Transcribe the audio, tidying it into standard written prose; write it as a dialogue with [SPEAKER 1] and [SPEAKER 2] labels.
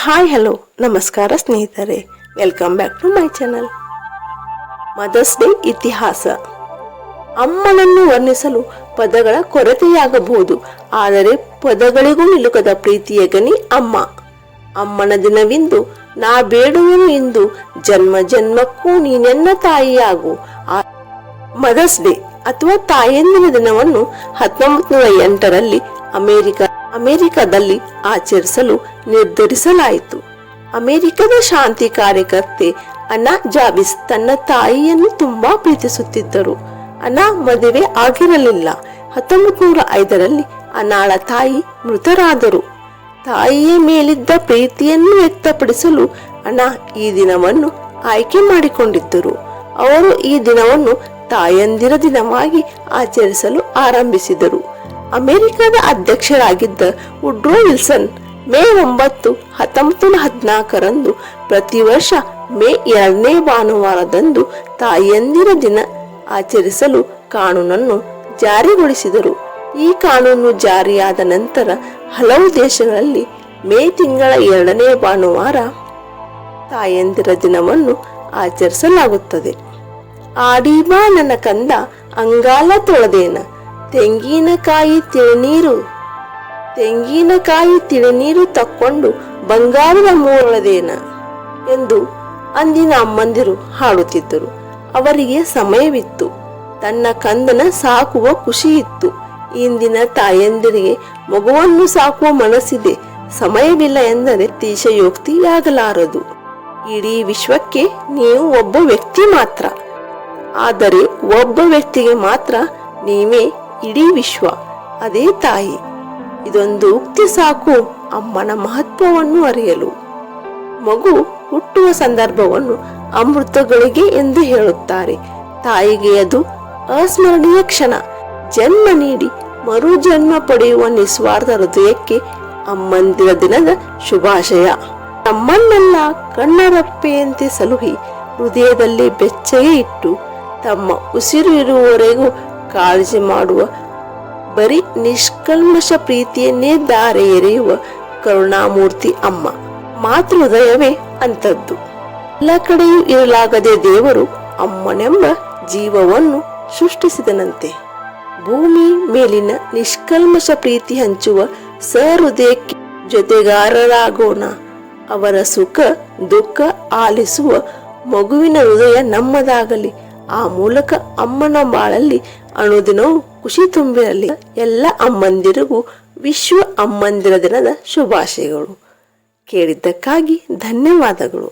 [SPEAKER 1] Hi hello ನಮಸ್ಕಾರ ಸ್ನೇಹಿತರೆ, welcome back to my channel. Mother's Day ಇತಿಹಾಸ. ಅಮ್ಮನನ್ನು ವರ್ಣಿಸಲು ಪದಗಳ ಕೊರತೆಯಾಗಬಹುದು, ಆದರೆ ಪದಗಳಿಗೂ ನಿಲುಕದ ಪ್ರೀತಿಯ ಗಣಿ ಅಮ್ಮ. ಅಮ್ಮನ ದಿನವಿಂದು ನಾ ಬೇಡುವೆನು ಇಂದು, ಜನ್ಮ ಜನ್ಮಕ್ಕೂ ನೀನೆನ್ನ ತಾಯಿಯಾಗು. ಮದರ್ಸ್ ಡೇ ಅಥವಾ ತಾಯಂದಿನ ದಿನವನ್ನು 1908ರಲ್ಲಿ ಅಮೆರಿಕದಲ್ಲಿ ಆಚರಿಸಲು ನಿರ್ಧರಿಸಲಾಯಿತು. ಅಮೆರಿಕದ ಶಾಂತಿ ಕಾರ್ಯಕರ್ತೆ ಅನಾ ಜಾಬಿಸ್ ತನ್ನ ತಾಯಿಯನ್ನು ತುಂಬಾ ಪ್ರೀತಿಸುತ್ತಿದ್ದರು. ಅನಾ ಮದುವೆ ಆಗಿರಲಿಲ್ಲ. 1905ರಲ್ಲಿ ಅನಾಳ ತಾಯಿ ಮೃತರಾದರು. ತಾಯಿಯ ಮೇಲಿದ್ದ ಪ್ರೀತಿಯನ್ನು ವ್ಯಕ್ತಪಡಿಸಲು ಅನಾ ಈ ದಿನವನ್ನು ಆಯ್ಕೆ ಮಾಡಿಕೊಂಡಿದ್ದರು. ಅವರು ಈ ದಿನವನ್ನು ತಾಯಂದಿರ ದಿನವಾಗಿ ಆಚರಿಸಲು ಆರಂಭಿಸಿದರು. ಅಮೆರಿಕದ ಅಧ್ಯಕ್ಷರಾಗಿದ್ದ ವುಡ್ರೋ ವಿಲ್ಸನ್ ಮೇ 9, 1914ರಂದು ಪ್ರತಿ ವರ್ಷ ಮೇ 2ನೇ ಭಾನುವಾರದಂದು ತಾಯಂದಿರ ದಿನ ಆಚರಿಸಲು ಕಾನೂನನ್ನು ಜಾರಿಗೊಳಿಸಿದರು. ಈ ಕಾನೂನು ಜಾರಿಯಾದ ನಂತರ ಹಲವು ದೇಶಗಳಲ್ಲಿ ಮೇ ತಿಂಗಳ 2ನೇ ಭಾನುವಾರ ತಾಯಂದಿರ ದಿನವನ್ನು ಆಚರಿಸಲಾಗುತ್ತದೆ. ಆಡಿಬಾ ನನ್ನ ಕಂದ ಅಂಗಾಲ ತೊಳೆದೇನ, ತೆಂಗಿನಕಾಯಿ ತಿಳಿನೀರು ತಕ್ಕೊಂಡು ಬಂಗಾರದ ಮೂರೊಳದೇನ ಎಂದು ಅಂದಿನ ಅಮ್ಮಂದಿರು ಹಾಡುತ್ತಿದ್ದರು. ಅವರಿಗೆ ಸಮಯವಿತ್ತು, ತನ್ನ ಕಂದನ ಸಾಕುವ ಖುಷಿ ಇತ್ತು. ಇಂದಿನ ತಾಯಂದಿರಿಗೆ ಮಗುವನ್ನು ಸಾಕುವ ಮನಸ್ಸಿದೆ, ಸಮಯವಿಲ್ಲ ಎಂದರೆ ಅತಿಶಯೋಕ್ತಿಯಾಗಲಾರದು. ಇಡೀ ವಿಶ್ವಕ್ಕೆ ನೀವು ಒಬ್ಬ ವ್ಯಕ್ತಿ ಮಾತ್ರ, ಆದರೆ ಒಬ್ಬ ವ್ಯಕ್ತಿಗೆ ಮಾತ್ರ ನೀವೇ ಇಡೀ ವಿಶ್ವ, ಅದೇ ತಾಯಿ. ಇದೊಂದು ಉಕ್ತಿ ಸಾಕು ಅಮ್ಮನ ಮಹತ್ವವನ್ನು ಅರಿಯಲು. ಮಗು ಹುಟ್ಟುವ ಸಂದರ್ಭವನ್ನು ಅಮೃತಗಳಿಗೆ ಎಂದು ಹೇಳುತ್ತಾರೆ. ತಾಯಿಗೆ ಅದು ಅಸ್ಮರಣೀಯ ಕ್ಷಣ. ಜನ್ಮ ನೀಡಿ ಮರು ಜನ್ಮ ಪಡೆಯುವ ನಿಸ್ವಾರ್ಥ ಹೃದಯಕ್ಕೆ ಅಮ್ಮಂದಿರ ದಿನದ ಶುಭಾಶಯ. ನಮ್ಮನ್ನೆಲ್ಲ ಕಣ್ಣರಪ್ಪೆಯಂತೆ ಸಲುಹಿ ಹೃದಯದಲ್ಲಿ ಬೆಚ್ಚಗೆ ಇಟ್ಟು ತಮ್ಮ ಉಸಿರು ಇರುವವರೆಗೂ ಕಾಳಜಿ ಮಾಡುವ ಬರೀ ನಿಷ್ಕಲ್ಮಶ ಪ್ರೀತಿಯನ್ನೇ ದಾರೆ ಎರೆಯುವ ಕರುಣಾಮೂರ್ತಿ ಅಮ್ಮ. ಮಾತೃ ಹೃದಯವೇ ಅಂತದ್ದು. ಎಲ್ಲ ಕಡೆಯೂ ಇರಲಾಗದೆ ದೇವರು ಅಮ್ಮನೆಂಬ ಜೀವವನ್ನು ಸೃಷ್ಟಿಸಿದನಂತೆ. ಭೂಮಿ ಮೇಲಿನ ನಿಷ್ಕಲ್ಮಶ ಪ್ರೀತಿ ಹಂಚುವ ಸಹೃದಯಕ್ಕೆ ಜೊತೆಗಾರರಾಗೋಣ. ಅವರ ಸುಖ ದುಃಖ ಆಲಿಸುವ ಮಗುವಿನ ಹೃದಯ ನಮ್ಮದಾಗಲಿ. ಆ ಮೂಲಕ ಅಮ್ಮನ ಬಾಳಲ್ಲಿ ಅನುದಿನವೂ ಖುಷಿ ತುಂಬಿರಲಿ. ಎಲ್ಲ ಅಮ್ಮಂದಿರಿಗೂ ವಿಶ್ವ ಅಮ್ಮಂದಿರ ದಿನದ ಶುಭಾಶಯಗಳು. ಕೇಳಿದ್ದಕ್ಕಾಗಿ ಧನ್ಯವಾದಗಳು.